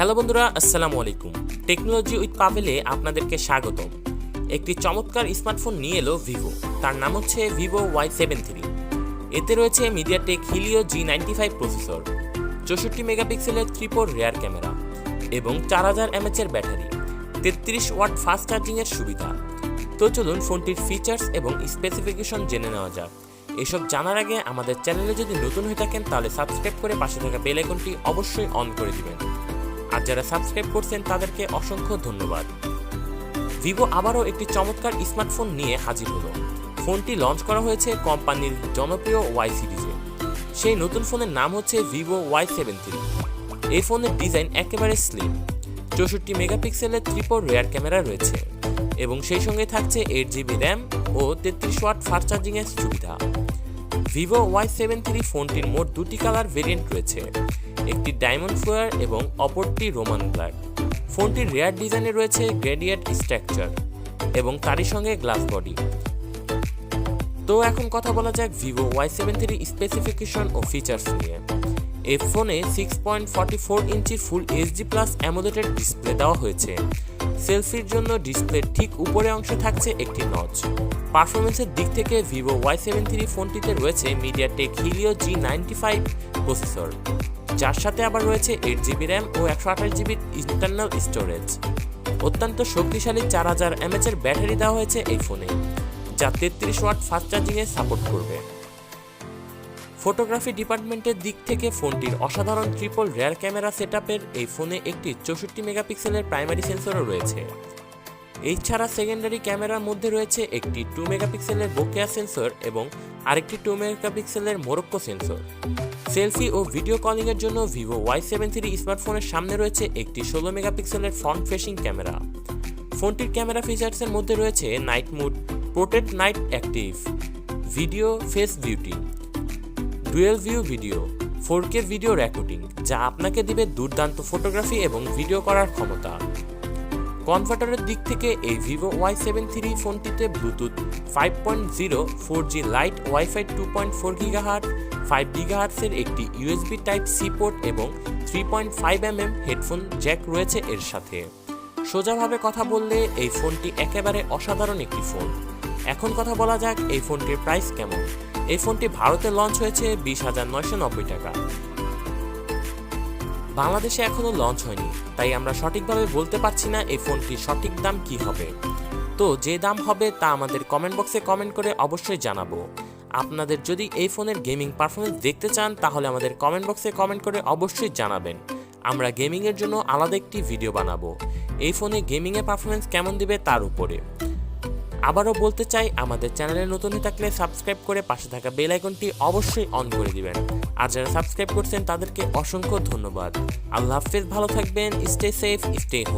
Hello বন্ধুরা, আসসালামু আলাইকুম। টেকনোলজি উইথ পাভেলে আপনাদেরকে স্বাগতম। একটি চমৎকার স্মার্টফোন নিয়ে এলো ভিভো। তার নাম হচ্ছে ভিভো Y73। এতে রয়েছে মিডিয়াটেক হিলিও G95 প্রসেসর, 64 মেগাপিক্সেলের ট্রিপল রেয়ার ক্যামেরা এবং 4000 mAh ব্যাটারি, 33 ওয়াট ফাস্ট চার্জিংয়ের সুবিধা। তো চলুন ফোনটির ফিচার্স এবং স্পেসিফিকেশন জেনে নেওয়া যাক। এসব জানার আগে আমাদের চ্যানেলে যদি নতুন হয়ে থাকেন তাহলে সাবস্ক্রাইব করে পাশে থাকা বেল আইকনটি অবশ্যই অন করে দিবেন। আর যারা সাবস্ক্রাইব করছেন তাদেরকে অসংখ্য ধন্যবাদ। ভিভো আবারও একটি চমৎকার স্মার্টফোন নিয়ে হাজির হলো। ফোনটি লঞ্চ করা হয়েছে কোম্পানির জনপ্রিয় ওয়াই সিরিজে। সেই নতুন ফোনের নাম হচ্ছে ভিভো Y73। এই ফোনের ডিজাইন একেবারে স্লিম, 64 মেগাপিক্সেলের ট্রিপল রেয়ার ক্যামেরা রয়েছে এবং সেই সঙ্গে থাকছে 8GB র্যাম ও 33 ওয়াট ফাস্ট চার্জিংয়ের সুবিধা। ভিভো Y73 ফোনটির মোট দুটি কালার ভেরিয়েন্ট রয়েছে, একটি ডায়মন্ড ফ্লোয়ার এবং অপরটি রোমান ব্ল্যাক। ফোনটির রেয়ার ডিজাইনে রয়েছে গ্রেডিয়েন্ট স্ট্রাকচার এবং তারই সঙ্গে গ্লাস বডি। তো এখন কথা বলা যাক ভিভো Y73 স্পেসিফিকেশন ও ফিচার্স নিয়ে। এই ফোনে 6.44 ইঞ্চির full HD plus AMOLED display দেওয়া হয়েছে। সেলফির জন্য ডিসপ্লের ঠিক উপরে অংশে থাকছে একটি নচ। পারফরমেন্সের দিক থেকে ভিভো Y73 ফোনটিতে রয়েছে মিডিয়াটেক হিলিও G95 প্রসেসর, যার সাথে আবার রয়েছে 8GB র্যাম ও 128GB ইন্টারনাল স্টোরেজ। অত্যন্ত শক্তিশালী 4000 mAh ব্যাটারি দেওয়া হয়েছে এই ফোনে, যা 33 ওয়াট ফাস্ট চার্জিংয়ে সাপোর্ট করবে। ফটোগ্রাফি ডিপার্টমেন্টের দিক থেকে ফোনটির অসাধারণ ট্রিপল রেয়ার ক্যামেরা সেটআপের এই ফোনে একটি 64 মেগাপিক্সেলের প্রাইমারি সেন্সরও রয়েছে। এছাড়া সেকেন্ডারি ক্যামেরার মধ্যে রয়েছে একটি 2 মেগাপিক্সেলের বোকেয়া সেন্সর এবং আরেকটি 2 মেগাপিক্সেলের মোরক্কো সেন্সর। সেলফি ও ভিডিও কলিংয়ের জন্য ভিভো Y73 স্মার্টফোনের সামনে রয়েছে একটি 16 মেগাপিক্সেলের ফ্রন্ট ফেসিং ক্যামেরা। ফোনটির ক্যামেরা ফিচার্সের মধ্যে রয়েছে night mode, protect night active, video face beauty, dual view video, 4K video recording, যা আপনাকে দিবে দুর্দান্ত ফটোগ্রাফি এবং ভিডিও করার ক্ষমতা। কনভার্টারের দিক থেকে এই ভিভো Y73 ফোনটিতে Bluetooth 5.0, 4G lite, WiFi 2.4 GHz, 5 GHz এর একটি USB টাইপ সি পোর্ট এবং 3.5mm হেডফোন জ্যাক রয়েছে এর সাথে। সোজাভাবে কথা বললে এই ফোনটি একেবারে অসাধারণ একটি ফোন। এখন কথা বলা যাক এই ফোনটির প্রাইস কেমন। এই ফোনটি ভারতে লঞ্চ হয়েছে 20,990 টাকা। বাংলাদেশে এখনো লঞ্চ হয়নি, তাই আমরা সঠিকভাবে বলতে পারছি না এই ফোনটির সঠিক দাম কি হবে। তো যে দাম হবে তা আমাদের কমেন্ট বক্সে কমেন্ট করে অবশ্যই জানাবো। আপনাদের যদি এই ফোনের গেমিং পারফরমেন্স দেখতে চান তাহলে আমাদের কমেন্ট বক্সে কমেন্ট করে অবশ্যই জানাবেন। আমরা গেমিংয়ের জন্য আলাদা একটি ভিডিও বানাবো, এই ফোনে গেমিংয়ের পারফরমেন্স কেমন দিবে তার উপরে। আবারও বলতে চাই, আমাদের চ্যানেলে নতুন হয়ে থাকলে সাবস্ক্রাইব করে পাশে থাকা বেল আইকনটি অবশ্যই অন করে দিবেন। আর যারা সাবস্ক্রাইব করছেন তাদেরকে অসংখ্য ধন্যবাদ। আল্লাহ হাফেজ, ভালো থাকবেন, স্টে সেফ, স্টে হোম।